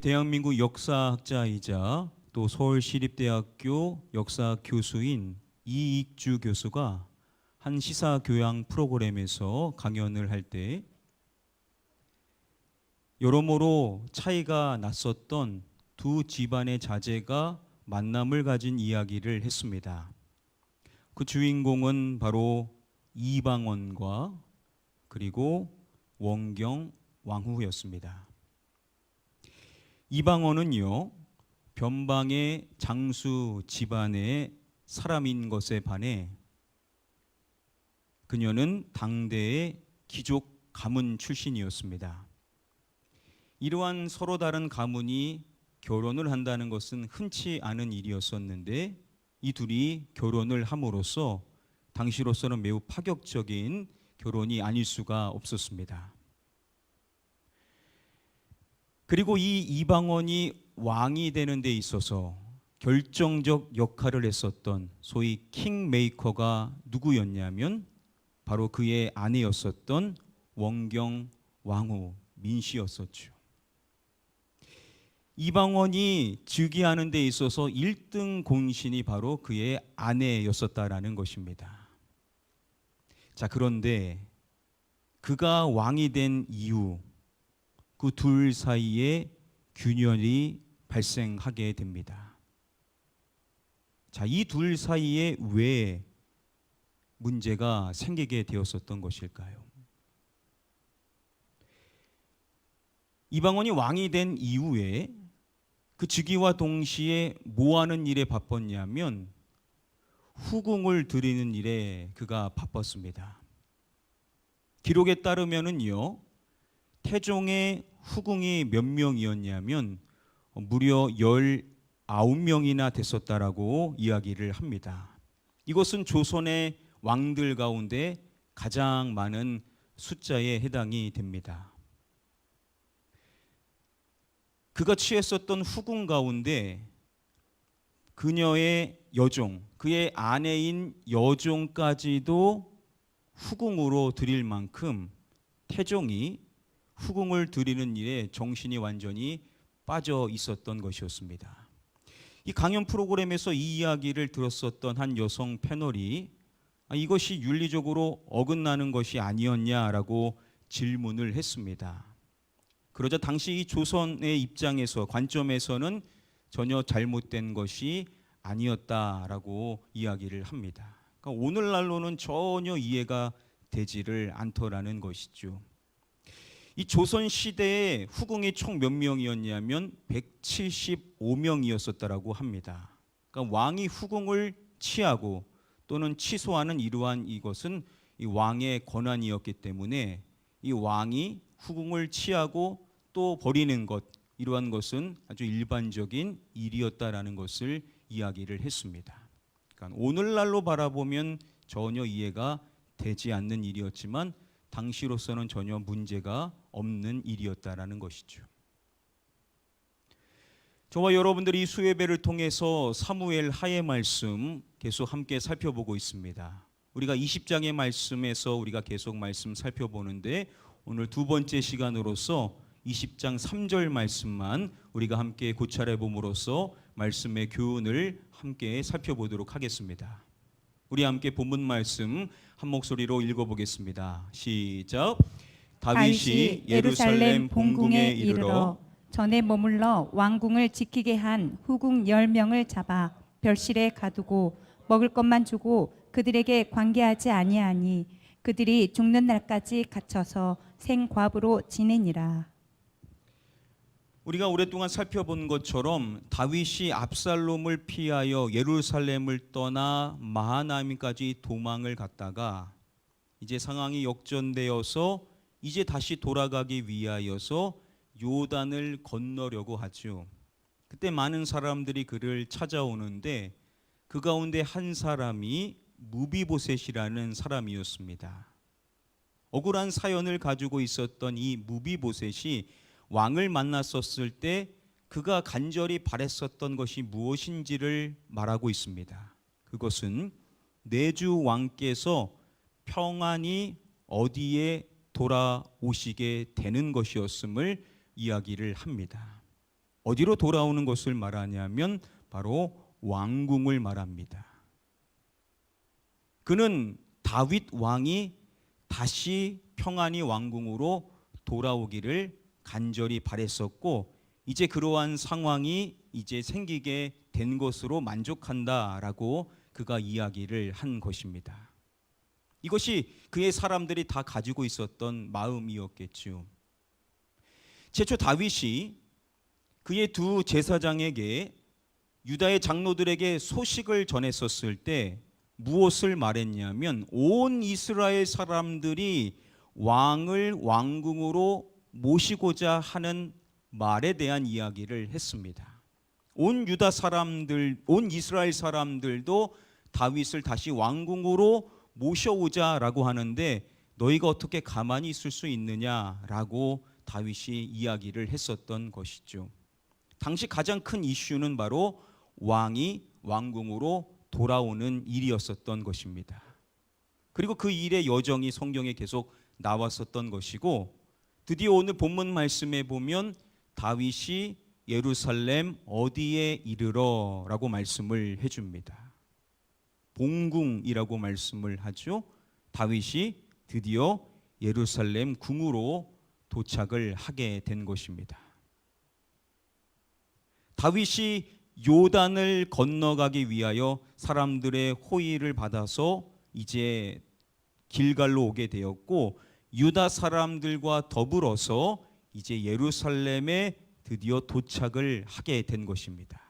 대한민국 역사학자이자 또 서울시립대학교 역사 교수인 이익주 교수가 한 시사교양 프로그램에서 강연을 할 때 여러모로 차이가 났었던 두 집안의 자제가 만남을 가진 이야기를 했습니다. 그 주인공은 바로 이방원과 그리고 원경 왕후였습니다. 이방원은요, 변방의 장수 집안의 사람인 것에 반해 그녀는 당대의 귀족 가문 출신이었습니다. 이러한 서로 다른 가문이 결혼을 한다는 것은 흔치 않은 일이었었는데 이 둘이 결혼을 함으로써 당시로서는 매우 파격적인 결혼이 아닐 수가 없었습니다. 그리고 이 이방원이 왕이 되는 데 있어서 결정적 역할을 했었던 소위 킹메이커가 누구였냐면 바로 그의 아내였었던 원경 왕후 민씨였었죠. 이방원이 즉위하는 데 있어서 1등 공신이 바로 그의 아내였었다라는 것입니다. 자, 그런데 그가 왕이 된 이후 그 둘 사이에 균열이 발생하게 됩니다. 자, 이 둘 사이에 왜 문제가 생기게 되었었던 것일까요? 이방원이 왕이 된 이후에 그 즉위와 동시에 뭐 하는 일에 바빴냐면 후궁을 드리는 일에 그가 바빴습니다. 기록에 따르면은요, 태종의 후궁이 몇 명이었냐면 무려 19명이나 됐었다라고 이야기를 합니다. 이것은 조선의 왕들 가운데 가장 많은 숫자에 해당이 됩니다. 그가 취했었던 후궁 가운데 그녀의 여종, 그의 아내인 여종까지도 후궁으로 드릴 만큼 태종이 후궁을 드리는 일에 정신이 완전히 빠져 있었던 것이었습니다. 이 강연 프로그램에서 이 이야기를 들었었던 한 여성 패널이 이것이 윤리적으로 어긋나는 것이 아니었냐라고 질문을 했습니다. 그러자 당시 이 조선의 입장에서 관점에서는 전혀 잘못된 것이 아니었다라고 이야기를 합니다. 그러니까 오늘날로는 전혀 이해가 되지를 않더라는 것이죠. 이 조선 시대에 후궁이 총 몇 명이었냐면 175명이었었다라고 합니다. 그러니까 왕이 후궁을 취하고 또는 취소하는 이러한 이것은 이 왕의 권한이었기 때문에 이 왕이 후궁을 취하고 또 버리는 것, 이러한 것은 아주 일반적인 일이었다라는 것을 이야기를 했습니다. 그러니까 오늘날로 바라보면 전혀 이해가 되지 않는 일이었지만 당시로서는 전혀 문제가 없는 일이었다라는 것이죠. 저와 여러분들이 수예배를 통해서 사무엘 하의 말씀 계속 함께 살펴보고 있습니다. 우리가 20장의 말씀에서 우리가 계속 말씀 살펴보는데 오늘 두 번째 시간으로서 20장 3절 말씀만 우리가 함께 고찰해 봄으로써 말씀의 교훈을 함께 살펴보도록 하겠습니다. 우리 함께 본문 말씀 한 목소리로 읽어보겠습니다. 시작. 다윗이 예루살렘 본궁에 이르러 전에 머물러 왕궁을 지키게 한 후궁 10명을 잡아 별실에 가두고 먹을 것만 주고 그들에게 관계하지 아니하니 그들이 죽는 날까지 갇혀서 생과부로 지내니라. 우리가 오랫동안 살펴본 것처럼 다윗이 압살롬을 피하여 예루살렘을 떠나 마하나임까지 도망을 갔다가 이제 상황이 역전되어서 이제 다시 돌아가기 위하여서 요단을 건너려고 하죠. 그때 많은 사람들이 그를 찾아오는데 그 가운데 한 사람이 무비보셋이라는 사람이었습니다. 억울한 사연을 가지고 있었던 이 무비보셋이 왕을 만났었을 때 그가 간절히 바랬었던 것이 무엇인지를 말하고 있습니다. 그것은 내주 왕께서 평안히 어디에 돌아오시게 되는 것이었음을 이야기를 합니다. 어디로 돌아오는 것을 말하냐면 바로 왕궁을 말합니다. 그는 다윗 왕이 다시 평안히 왕궁으로 돌아오기를 간절히 바랬었고, 이제 그러한 상황이 이제 생기게 된 것으로 만족한다라고 그가 이야기를 한 것입니다. 이것이 그의 사람들이 다 가지고 있었던 마음이었겠죠. 최초 다윗이 그의 두 제사장에게, 유다의 장로들에게 소식을 전했었을 때 무엇을 말했냐면, 온 이스라엘 사람들이 왕을 왕궁으로 모시고자 하는 말에 대한 이야기를 했습니다. 온 유다 사람들, 온 이스라엘 사람들도 다윗을 다시 왕궁으로 모셔오자라고 하는데 너희가 어떻게 가만히 있을 수 있느냐라고 다윗이 이야기를 했었던 것이죠. 당시 가장 큰 이슈는 바로 왕이 왕궁으로 돌아오는 일이었었던 것입니다. 그리고 그 일의 여정이 성경에 계속 나왔었던 것이고, 드디어 오늘 본문 말씀에 보면 다윗이 예루살렘 어디에 이르러 라고 말씀을 해줍니다. 본궁이라고 말씀을 하죠. 다윗이 드디어 예루살렘 궁으로 도착을 하게 된 것입니다. 다윗이 요단을 건너가기 위하여 사람들의 호의를 받아서 이제 길갈로 오게 되었고, 유다 사람들과 더불어서 이제 예루살렘에 드디어 도착을 하게 된 것입니다.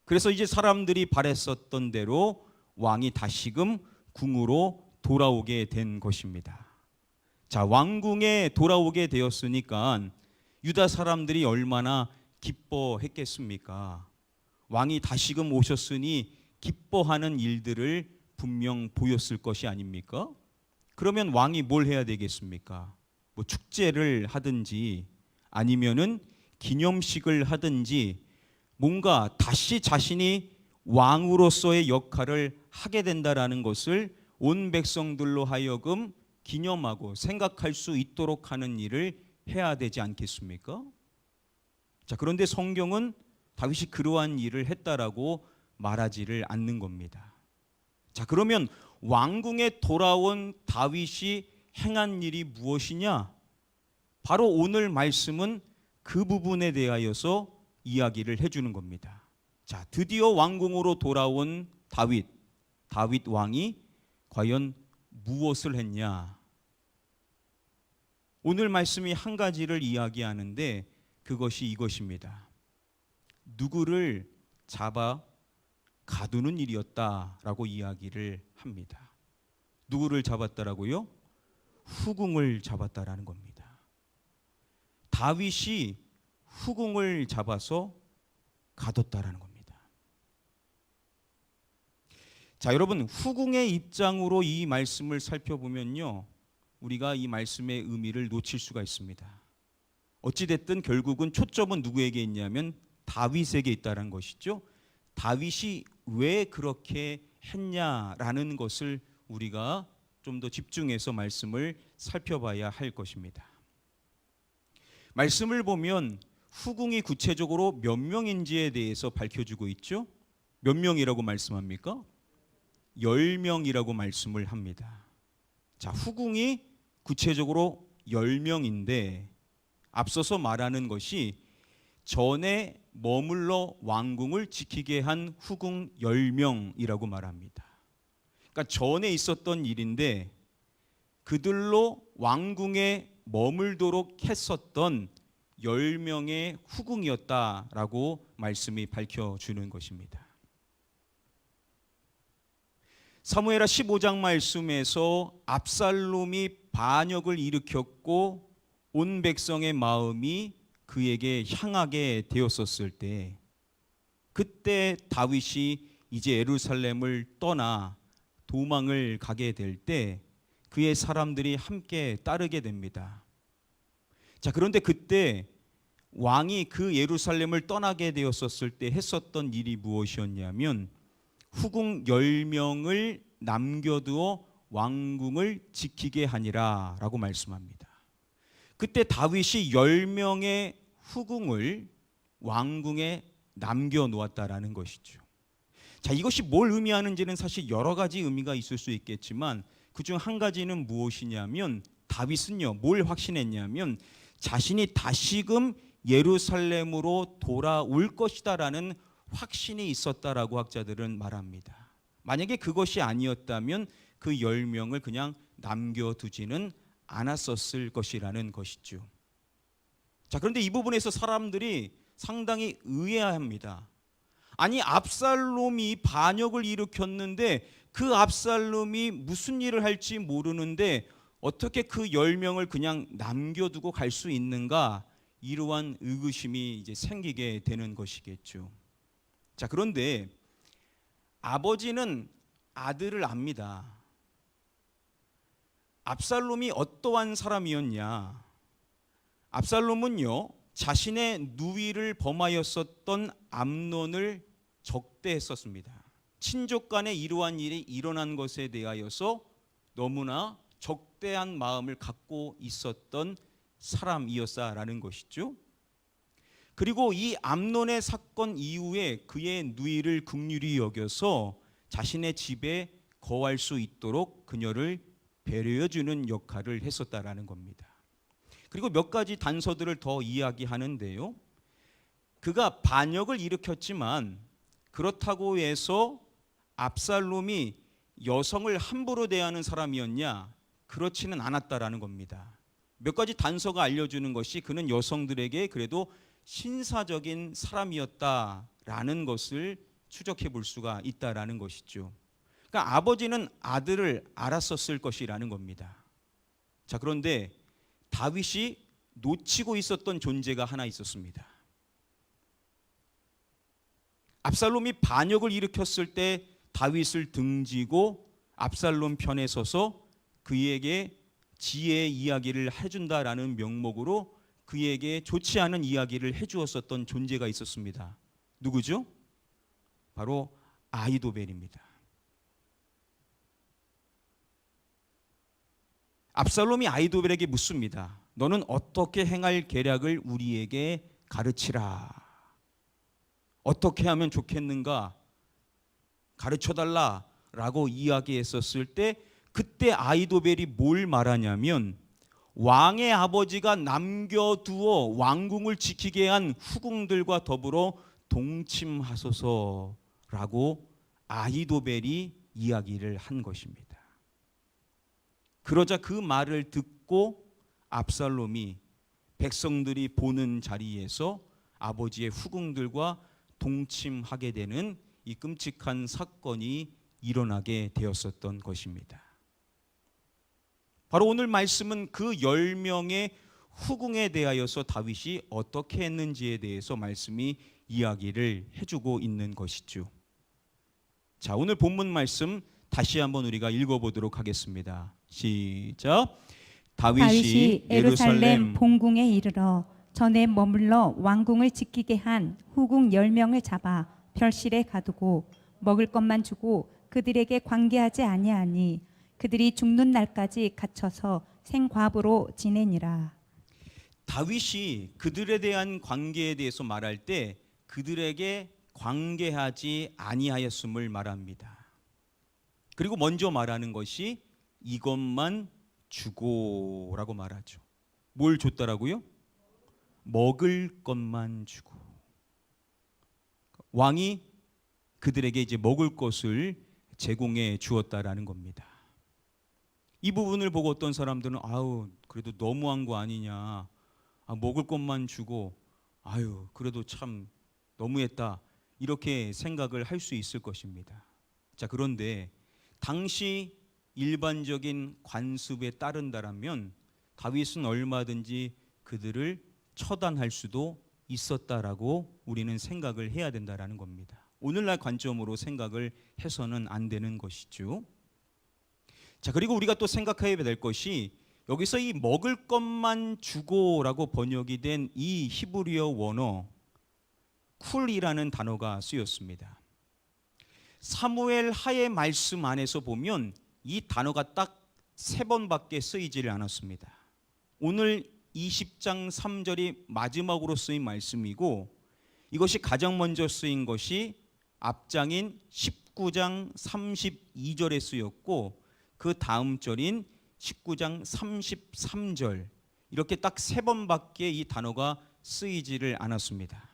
그래서 이제 사람들이 바랬었던 대로 왕이 다시금 궁으로 돌아오게 된 것입니다. 자, 왕궁에 돌아오게 되었으니까 유다 사람들이 얼마나 기뻐했겠습니까? 왕이 다시금 오셨으니 기뻐하는 일들을 분명 보였을 것이 아닙니까? 그러면 왕이 뭘 해야 되겠습니까? 뭐 축제를 하든지 아니면은 기념식을 하든지 뭔가 다시 자신이 왕으로서의 역할을 하게 된다라는 것을 온 백성들로 하여금 기념하고 생각할 수 있도록 하는 일을 해야 되지 않겠습니까? 자, 그런데 성경은 다윗이 그러한 일을 했다라고 말하지를 않는 겁니다. 자, 그러면 왕궁에 돌아온 다윗이 행한 일이 무엇이냐? 바로 오늘 말씀은 그 부분에 대하여서 이야기를 해주는 겁니다. 자, 드디어 왕궁으로 돌아온 다윗 왕이 과연 무엇을 했냐? 오늘 말씀이 한 가지를 이야기하는데 그것이 이것입니다. 누구를 잡아 가두는 일이었다라고 이야기를 합니다. 누구를 잡았다라고요? 후궁을 잡았다라는 겁니다. 다윗이 후궁을 잡아서 가뒀다라는 겁니다. 자, 여러분, 후궁의 입장으로 이 말씀을 살펴보면요, 우리가 이 말씀의 의미를 놓칠 수가 있습니다. 어찌됐든 결국은 초점은 누구에게 있냐면 다윗에게 있다는 것이죠. 다윗이 왜 그렇게 했냐라는 것을 우리가 좀 더 집중해서 말씀을 살펴봐야 할 것입니다. 말씀을 보면 후궁이 구체적으로 몇 명인지에 대해서 밝혀주고 있죠. 몇 명이라고 말씀합니까? 10명이라고 말씀을 합니다. 자, 후궁이 구체적으로 10명인데 앞서서 말하는 것이 전에 머물러 왕궁을 지키게 한 후궁 10명이라고 말합니다. 그러니까 전에 있었던 일인데 그들로 왕궁에 머물도록 했었던 10명의 후궁이었다라고 말씀이 밝혀주는 것입니다. 사무엘하 15장 말씀에서 압살롬이 반역을 일으켰고 온 백성의 마음이 그에게 향하게 되었었을 때, 그때 다윗이 이제 예루살렘을 떠나 도망을 가게 될 때 그의 사람들이 함께 따르게 됩니다. 자, 그런데 그때 왕이 그 예루살렘을 떠나게 되었었을 때 했었던 일이 무엇이었냐면 후궁 10명을 남겨두어 왕궁을 지키게 하니라 라고 말씀합니다. 그때 다윗이 10명의 후궁을 왕궁에 남겨 놓았다라는 것이죠. 자, 이것이 뭘 의미하는지는 사실 여러 가지 의미가 있을 수 있겠지만 그중 한 가지는 무엇이냐면 다윗은요, 뭘 확신했냐면 자신이 다시금 예루살렘으로 돌아올 것이다라는 확신이 있었다라고 학자들은 말합니다. 만약에 그것이 아니었다면 그 10명을 그냥 남겨두지는 않았었을 것이라는 것이죠. 자, 그런데 이 부분에서 사람들이 상당히 의아합니다. 아니, 압살롬이 반역을 일으켰는데 그 압살롬이 무슨 일을 할지 모르는데 어떻게 그 10명을 그냥 남겨두고 갈 수 있는가? 이러한 의구심이 이제 생기게 되는 것이겠죠. 자, 그런데 아버지는 아들을 압니다. 압살롬이 어떠한 사람이었냐? 압살롬은요, 자신의 누이를 범하였었던 암논을 적대했었습니다. 친족 간에 이러한 일이 일어난 것에 대하여서 너무나 적대한 마음을 갖고 있었던 사람이었다라는 것이죠. 그리고 이 암논의 사건 이후에 그의 누이를 긍휼히 여겨서 자신의 집에 거할 수 있도록 그녀를 배려해 주는 역할을 했었다라는 겁니다. 그리고 몇 가지 단서들을 더 이야기하는데요. 그가 반역을 일으켰지만 그렇다고 해서 압살롬이 여성을 함부로 대하는 사람이었냐? 그렇지는 않았다라는 겁니다. 몇 가지 단서가 알려주는 것이 그는 여성들에게 그래도 신사적인 사람이었다라는 것을 추적해 볼 수가 있다라는 것이죠. 그러니까 아버지는 아들을 알았었을 것이라는 겁니다. 자, 그런데 다윗이 놓치고 있었던 존재가 하나 있었습니다. 압살롬이 반역을 일으켰을 때 다윗을 등지고 압살롬 편에 서서 그에게 지혜의 이야기를 해준다라는 명목으로 그에게 좋지 않은 이야기를 해주었었던 존재가 있었습니다. 누구죠? 바로 아히도벨입니다. 압살롬이 아히도벨에게 묻습니다. 너는 어떻게 행할 계략을 우리에게 가르치라. 어떻게 하면 좋겠는가? 가르쳐달라라고 이야기했었을 때 그때 아히도벨이 뭘 말하냐면 왕의 아버지가 남겨두어 왕궁을 지키게 한 후궁들과 더불어 동침하소서라고 아히도벨이 이야기를 한 것입니다. 그러자 그 말을 듣고 압살롬이 백성들이 보는 자리에서 아버지의 후궁들과 동침하게 되는 이 끔찍한 사건이 일어나게 되었었던 것입니다. 바로 오늘 말씀은 그 10명의 후궁에 대하여서 다윗이 어떻게 했는지에 대해서 말씀이 이야기를 해주고 있는 것이죠. 자, 오늘 본문 말씀 다시 한번 우리가 읽어보도록 하겠습니다. 시작. 다윗이 예루살렘 본궁에 이르러 전에 머물러 왕궁을 지키게 한 후궁 10명을 잡아 별실에 가두고 먹을 것만 주고 그들에게 관계하지 아니하니 그들이 죽는 날까지 갇혀서 생과부로 지내니라. 다윗이 그들에 대한 관계에 대해서 말할 때 그들에게 관계하지 아니하였음을 말합니다. 그리고 먼저 말하는 것이 이것만 주고라고 말하죠. 뭘 줬다라고요? 먹을 것만 주고. 왕이 그들에게 이제 먹을 것을 제공해 주었다라는 겁니다. 이 부분을 보고 어떤 사람들은 아유 그래도 너무한 거 아니냐, 먹을 것만 주고 아유 그래도 참 너무했다 이렇게 생각을 할 수 있을 것입니다. 자, 그런데 당시 일반적인 관습에 따른다라면 다윗은 얼마든지 그들을 처단할 수도 있었다라고 우리는 생각을 해야 된다라는 겁니다. 오늘날 관점으로 생각을 해서는 안 되는 것이죠. 자, 그리고 우리가 또 생각해야 될 것이 여기서 이 먹을 것만 주고라고 번역이 된 이 히브리어 원어 쿨이라는 단어가 쓰였습니다. 사무엘 하의 말씀 안에서 보면 이 단어가 딱 3번밖에 쓰이지를 않았습니다. 오늘 20장 3절이 마지막으로 쓰인 말씀이고 이것이 가장 먼저 쓰인 것이 앞장인 19장 32절에 쓰였고 그 다음 절인 19장 33절 이렇게 딱 3번밖에 이 단어가 쓰이지를 않았습니다.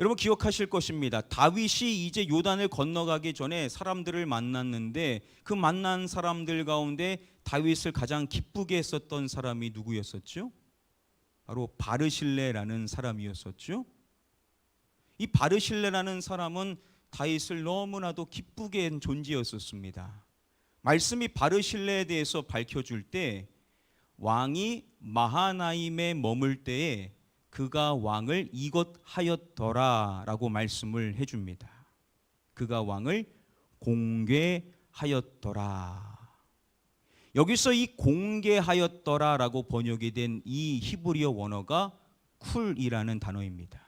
여러분 기억하실 것입니다. 다윗이 이제 요단을 건너가기 전에 사람들을 만났는데 그 만난 사람들 가운데 다윗을 가장 기쁘게 했었던 사람이 누구였었죠? 바로 바르실레라는 사람이었었죠. 이 바르실레라는 사람은 다윗을 너무나도 기쁘게 한 존재였었습니다. 말씀이 바르실레에 대해서 밝혀줄 때 왕이 마하나임에 머물 때에 그가 왕을 이것하였더라라고 말씀을 해줍니다. 그가 왕을 공개하였더라. 여기서 이 공개하였더라라고 번역이 된 이 히브리어 원어가 쿨이라는 단어입니다.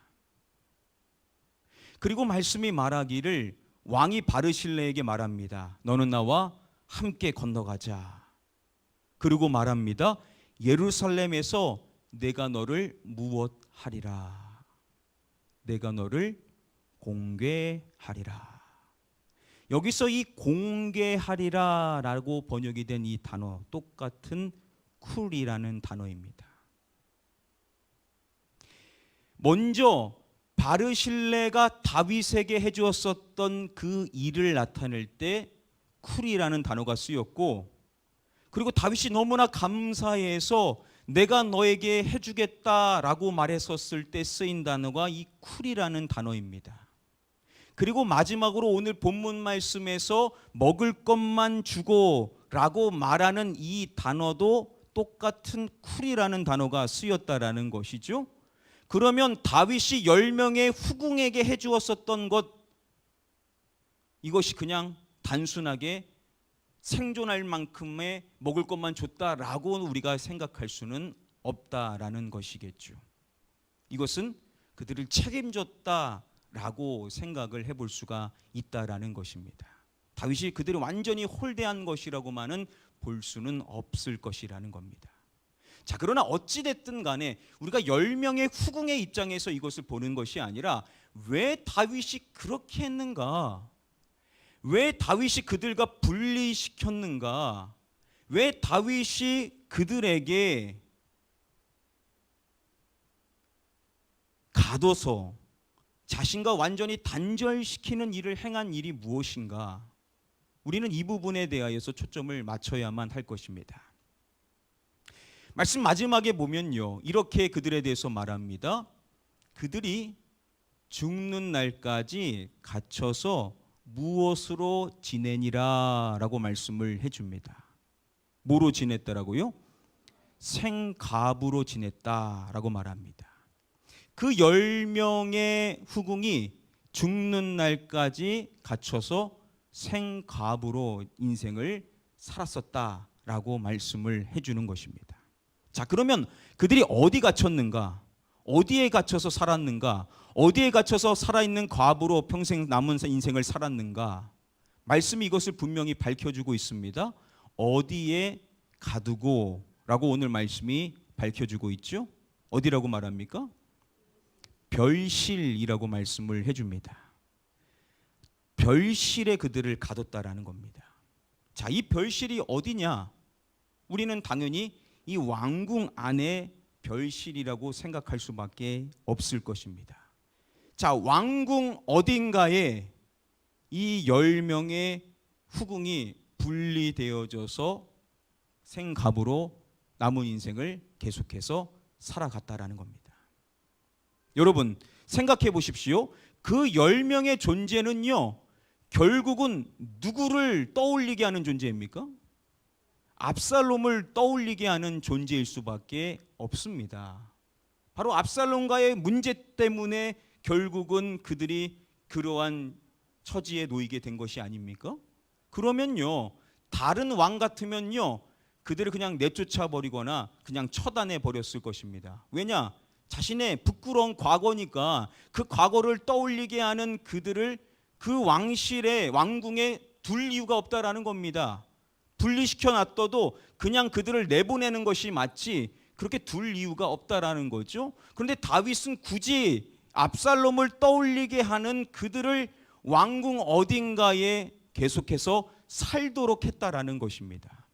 그리고 말씀이 말하기를 왕이 바르실레에게 말합니다. 너는 나와 함께 건너가자. 그리고 말합니다. 예루살렘에서 내가 너를 무엇하리라. 내가 너를 공개하리라. 여기서 이 공개하리라 라고 번역이 된 이 단어 똑같은 쿨이라는 단어입니다. 먼저 바르실레가 다윗에게 해주었었던 그 일을 나타낼 때 쿨이라는 단어가 쓰였고 그리고 다윗이 너무나 감사해서 내가 너에게 해주겠다라고 말했었을 때 쓰인 단어가 이 쿨이라는 단어입니다. 그리고 마지막으로 오늘 본문 말씀에서 먹을 것만 주고 라고 말하는 이 단어도 똑같은 쿨이라는 단어가 쓰였다라는 것이죠. 그러면 다윗이 10명의 후궁에게 해주었었던 것 이것이 그냥 단순하게 생존할 만큼의 먹을 것만 줬다라고 우리가 생각할 수는 없다라는 것이겠죠. 이것은 그들을 책임졌다라고 생각을 해볼 수가 있다라는 것입니다. 다윗이 그들을 완전히 홀대한 것이라고만은 볼 수는 없을 것이라는 겁니다. 자, 그러나 어찌됐든 간에 우리가 10명의 후궁의 입장에서 이것을 보는 것이 아니라 왜 다윗이 그렇게 했는가? 왜 다윗이 그들과 분리시켰는가? 왜 다윗이 그들에게 가둬서 자신과 완전히 단절시키는 일을 행한 일이 무엇인가? 우리는 이 부분에 대하여서 초점을 맞춰야만 할 것입니다. 말씀 마지막에 보면요, 이렇게 그들에 대해서 말합니다. 그들이 죽는 날까지 갇혀서 무엇으로 지내니라 라고 말씀을 해줍니다. 뭐로 지냈다라고요? 생갑으로 지냈다라고 말합니다. 그 10명의 후궁이 죽는 날까지 갇혀서 생갑으로 인생을 살았었다라고 말씀을 해주는 것입니다. 자, 그러면 그들이 어디 갇혔는가? 어디에 갇혀서 살았는가? 어디에 갇혀서 살아있는 과부로 평생 남은 인생을 살았는가? 말씀이 이것을 분명히 밝혀주고 있습니다. 어디에 가두고 라고 오늘 말씀이 밝혀주고 있죠. 어디라고 말합니까? 별실이라고 말씀을 해줍니다. 별실에 그들을 가뒀다라는 겁니다. 자, 이 별실이 어디냐? 우리는 당연히 이 왕궁 안에 별실이라고 생각할 수밖에 없을 것입니다. 자, 왕궁 어딘가에 이 10명의 후궁이 분리되어져서 생갑으로 남은 인생을 계속해서 살아갔다라는 겁니다. 여러분 생각해 보십시오. 그 10명의 존재는요, 결국은 누구를 떠올리게 하는 존재입니까? 압살롬을 떠올리게 하는 존재일 수밖에 없습니다. 바로 압살롬과의 문제 때문에 결국은 그들이 그러한 처지에 놓이게 된 것이 아닙니까? 그러면요, 다른 왕 같으면요, 그들을 그냥 내쫓아 버리거나 그냥 처단해 버렸을 것입니다. 왜냐? 자신의 부끄러운 과거니까 그 과거를 떠올리게 하는 그들을 그 왕실에 왕궁에 둘 이유가 없다라는 겁니다. 분리시켜 놨어도 그냥 그들을 내보내는 것이 맞지, 그렇게 둘 이유가 없다라는 거죠. 그런데 다윗은 굳이 압살롬을 떠올리게 하는 그들을 왕궁 어딘가에 계속해서 살도록 했다라는 것입니다.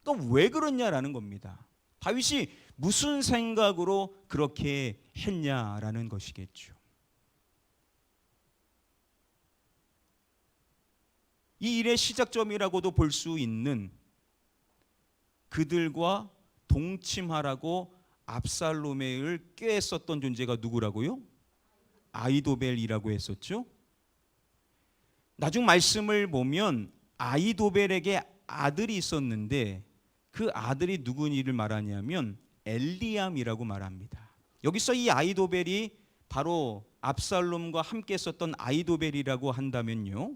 그러니까 왜 그러냐라는 겁니다. 다윗이 무슨 생각으로 그렇게 했냐라는 것이겠죠. 이 일의 시작점이라고도 볼 수 있는 그들과 동침하라고 압살롬을 꾀했었던 존재가 누구라고요? 아히도벨이라고 했었죠. 나중 말씀을 보면 아히도벨에게 아들이 있었는데 그 아들이 누구니를 말하냐면 엘리암이라고 말합니다. 여기서 이 아히도벨이 바로 압살롬과 함께 썼던 아히도벨이라고 한다면요,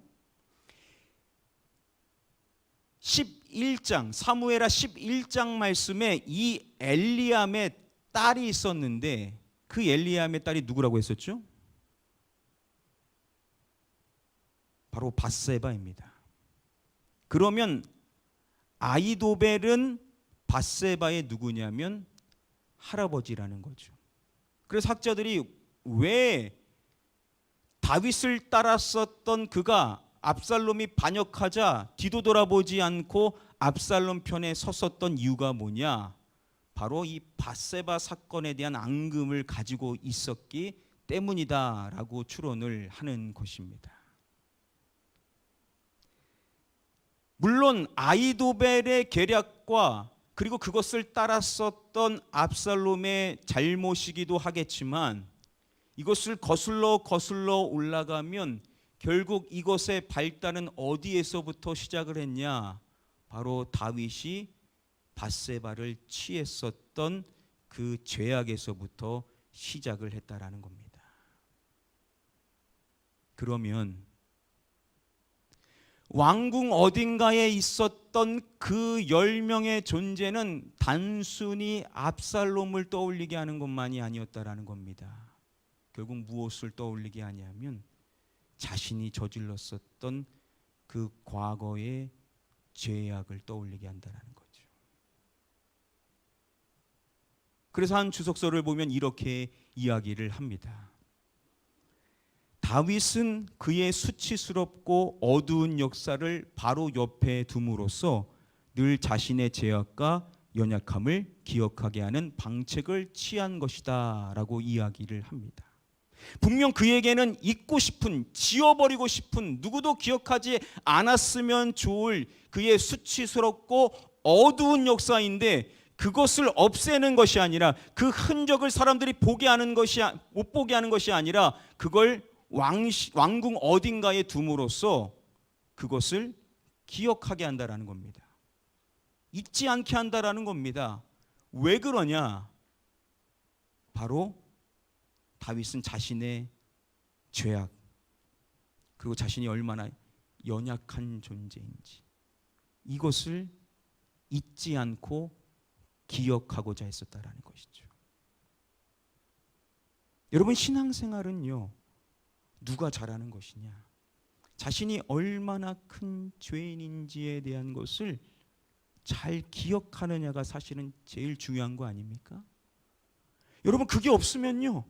11장 사무엘하 11장 말씀에 이 엘리암의 딸이 있었는데 그 엘리암의 딸이 누구라고 했었죠? 바로 밧세바입니다. 그러면 아히도벨은 밧세바의 누구냐면 할아버지라는 거죠. 그래서 학자들이 왜 다윗을 따랐었던 그가 압살롬이 반역하자 뒤도 돌아보지 않고 압살롬 편에 섰었던 이유가 뭐냐? 바로 이 밧세바 사건에 대한 앙금을 가지고 있었기 때문이다라고 추론을 하는 것입니다. 물론 아히도벨의 계략과 그리고 그것을 따랐었던 압살롬의 잘못이기도 하겠지만 이것을 거슬러 올라가면 결국 이것의 발단은 어디에서부터 시작을 했냐? 바로 다윗이 밧세바를 취했었던 그 죄악에서부터 시작을 했다라는 겁니다. 그러면 왕궁 어딘가에 있었던 그 10명의 존재는 단순히 압살롬을 떠올리게 하는 것만이 아니었다라는 겁니다. 결국 무엇을 떠올리게 하냐면 자신이 저질렀었던 그 과거의 죄악을 떠올리게 한다는 거죠. 그래서 한 주석서를 보면 이렇게 이야기를 합니다. 다윗은 그의 수치스럽고 어두운 역사를 바로 옆에 둠으로써 늘 자신의 죄악과 연약함을 기억하게 하는 방책을 취한 것이다 라고 이야기를 합니다. 분명 그에게는 잊고 싶은, 지워버리고 싶은, 누구도 기억하지 않았으면 좋을 그의 수치스럽고 어두운 역사인데 그것을 없애는 것이 아니라 그 흔적을 사람들이 못 보게 하는 것이 아니라 그걸 왕궁 어딘가에 둠으로써 그것을 기억하게 한다라는 겁니다. 잊지 않게 한다라는 겁니다. 왜 그러냐? 바로 다윗은 자신의 죄악 그리고 자신이 얼마나 연약한 존재인지 이것을 잊지 않고 기억하고자 했었다라는 것이죠. 여러분, 신앙생활은요, 누가 잘하는 것이냐? 자신이 얼마나 큰 죄인인지에 대한 것을 잘 기억하느냐가 사실은 제일 중요한 거 아닙니까? 여러분, 그게 없으면요,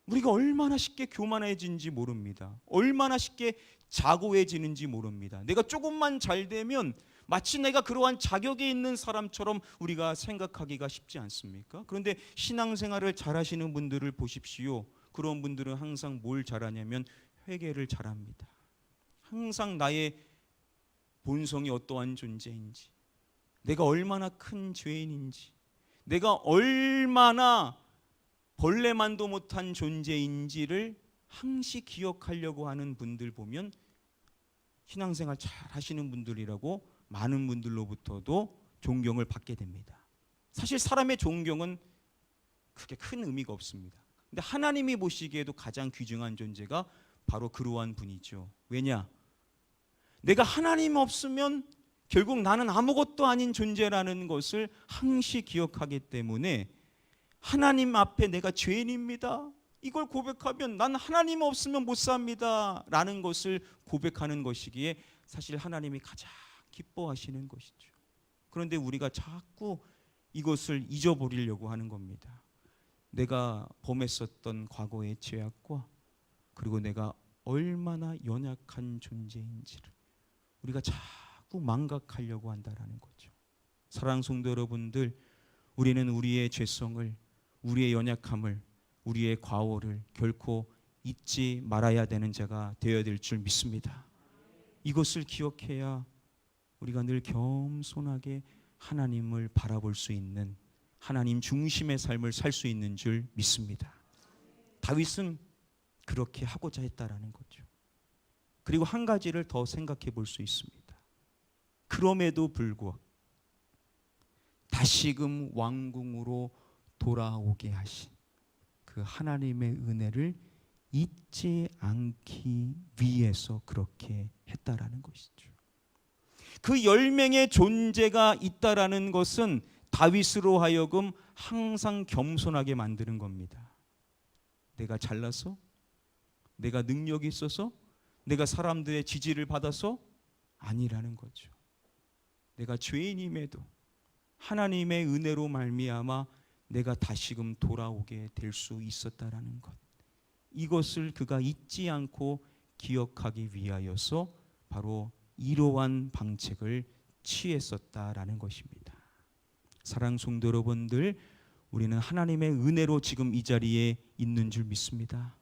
우리가 얼마나 쉽게 교만해지는지 모릅니다. 얼마나 쉽게 자고해지는지 모릅니다. 내가 조금만 잘 되면 마치 내가 그러한 자격이 있는 사람처럼 우리가 생각하기가 쉽지 않습니까? 그런데 신앙생활을 잘하시는 분들을 보십시오. 그런 분들은 항상 뭘 잘하냐면 회개를 잘합니다. 항상 나의 본성이 어떠한 존재인지, 내가 얼마나 큰 죄인인지, 내가 얼마나 벌레만도 못한 존재인지를 항시 기억하려고 하는 분들 보면 신앙생활 잘 하시는 분들이라고 많은 분들로부터도 존경을 받게 됩니다. 사실 사람의 존경은 그렇게 큰 의미가 없습니다. 근데 하나님이 보시기에도 가장 귀중한 존재가 바로 그러한 분이죠. 왜냐? 내가 하나님 없으면 결국 나는 아무것도 아닌 존재라는 것을 항시 기억하기 때문에 하나님 앞에 내가 죄인입니다, 이걸 고백하면 난 하나님 없으면 못 삽니다 라는 것을 고백하는 것이기에 사실 하나님이 가장 기뻐하시는 것이죠. 그런데 우리가 자꾸 이것을 잊어버리려고 하는 겁니다. 내가 범했었던 과거의 죄악과 그리고 내가 얼마나 연약한 존재인지를 우리가 자꾸 망각하려고 한다라는 거죠. 사랑하는 성도 여러분들, 우리는 우리의 죄성을, 우리의 연약함을, 우리의 과오를 결코 잊지 말아야 되는 자가 되어야 될 줄 믿습니다. 이것을 기억해야 우리가 늘 겸손하게 하나님을 바라볼 수 있는, 하나님 중심의 삶을 살 수 있는 줄 믿습니다. 다윗은 그렇게 하고자 했다라는 거죠. 그리고 한 가지를 더 생각해 볼 수 있습니다. 그럼에도 불구하고 다시금 왕궁으로 돌아오게 하신 그 하나님의 은혜를 잊지 않기 위해서 그렇게 했다라는 것이죠. 그 10명의 존재가 있다라는 것은 다윗으로 하여금 항상 겸손하게 만드는 겁니다. 내가 잘나서, 내가 능력이 있어서, 내가 사람들의 지지를 받아서 아니라는 거죠. 내가 죄인임에도 하나님의 은혜로 말미암아 내가 다시금 돌아오게 될 수 있었다라는 것, 이것을 그가 잊지 않고 기억하기 위하여서 바로 이러한 방책을 취했었다라는 것입니다. 사랑하는 성도 여러분들, 우리는 하나님의 은혜로 지금 이 자리에 있는 줄 믿습니다.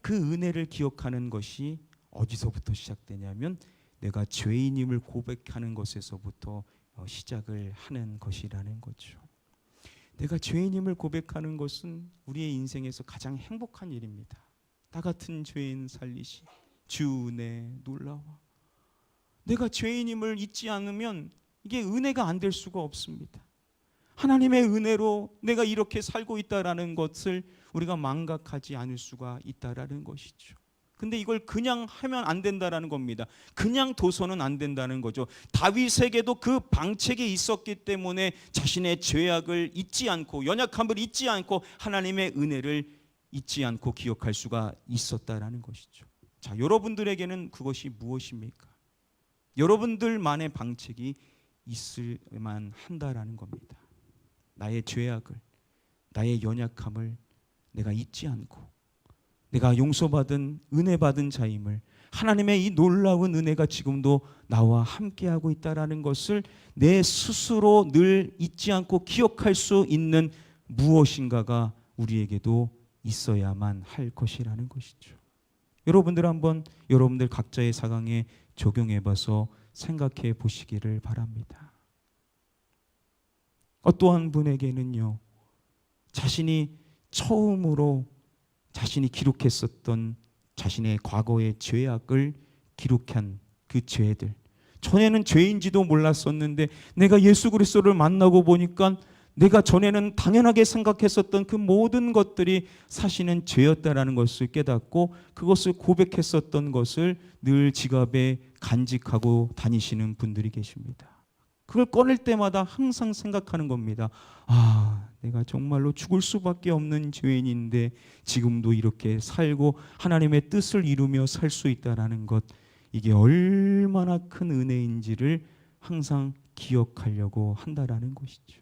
그 은혜를 기억하는 것이 어디서부터 시작되냐면 내가 죄인임을 고백하는 것에서부터 시작을 하는 것이라는 거죠. 내가 죄인임을 고백하는 것은 우리의 인생에서 가장 행복한 일입니다. 나 같은 죄인 살리시 주 은혜 놀라워. 내가 죄인임을 잊지 않으면 이게 은혜가 안 될 수가 없습니다. 하나님의 은혜로 내가 이렇게 살고 있다라는 것을 우리가 망각하지 않을 수가 있다라는 것이죠. 근데 이걸 그냥 하면 안 된다라는 겁니다. 그냥 둬서는 안 된다는 거죠. 다윗에게도 그 방책이 있었기 때문에 자신의 죄악을 잊지 않고, 연약함을 잊지 않고 하나님의 은혜를 잊지 않고 기억할 수가 있었다라는 것이죠. 자, 여러분들에게는 그것이 무엇입니까? 여러분들만의 방책이 있을만 한다라는 겁니다. 나의 죄악을, 나의 연약함을 내가 잊지 않고 내가 용서받은 은혜받은 자임을, 하나님의 이 놀라운 은혜가 지금도 나와 함께하고 있다는 것을 내 스스로 늘 잊지 않고 기억할 수 있는 무엇인가가 우리에게도 있어야만 할 것이라는 것이죠. 여러분들 한번 여러분들 각자의 사강에 적용해 봐서 생각해 보시기를 바랍니다. 어떠한 분에게는요, 자신이 처음으로 자신이 기록했었던 자신의 과거의 죄악을 기록한 그 죄들, 전에는 죄인지도 몰랐었는데 내가 예수 그리스도를 만나고 보니까 내가 전에는 당연하게 생각했었던 그 모든 것들이 사실은 죄였다라는 것을 깨닫고 그것을 고백했었던 것을 늘 지갑에 간직하고 다니시는 분들이 계십니다. 그걸 꺼낼 때마다 항상 생각하는 겁니다. 아, 내가 정말로 죽을 수밖에 없는 죄인인데 지금도 이렇게 살고 하나님의 뜻을 이루며 살 수 있다는 것, 이게 얼마나 큰 은혜인지를 항상 기억하려고 한다라는 것이죠.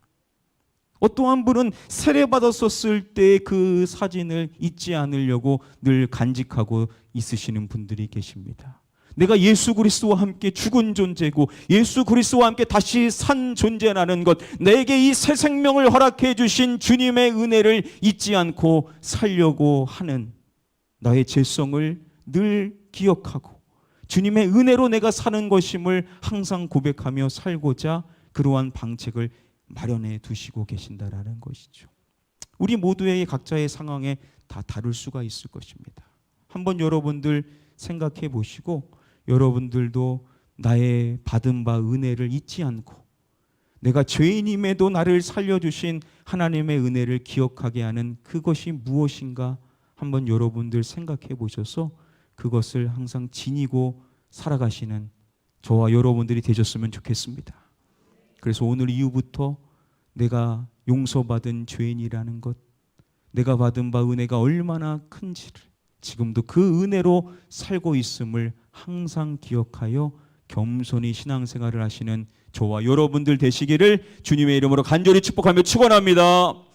어떠한 분은 세례받았었을 때 그 사진을 잊지 않으려고 늘 간직하고 있으시는 분들이 계십니다. 내가 예수 그리스도와 함께 죽은 존재고 예수 그리스도와 함께 다시 산 존재라는 것, 내게 이 새 생명을 허락해 주신 주님의 은혜를 잊지 않고 살려고 하는 나의 죄성을 늘 기억하고 주님의 은혜로 내가 사는 것임을 항상 고백하며 살고자 그러한 방책을 마련해 두시고 계신다라는 것이죠. 우리 모두의 각자의 상황에 다 다를 수가 있을 것입니다. 한번 여러분들 생각해 보시고 여러분들도 나의 받은 바 은혜를 잊지 않고 내가 죄인임에도 나를 살려주신 하나님의 은혜를 기억하게 하는 그것이 무엇인가 한번 여러분들 생각해 보셔서 그것을 항상 지니고 살아가시는 저와 여러분들이 되셨으면 좋겠습니다. 그래서 오늘 이후부터 내가 용서받은 죄인이라는 것, 내가 받은 바 은혜가 얼마나 큰지를 지금도 그 은혜로 살고 있음을 항상 기억하여 겸손히 신앙생활을 하시는 저와 여러분들 되시기를 주님의 이름으로 간절히 축복하며 축원합니다.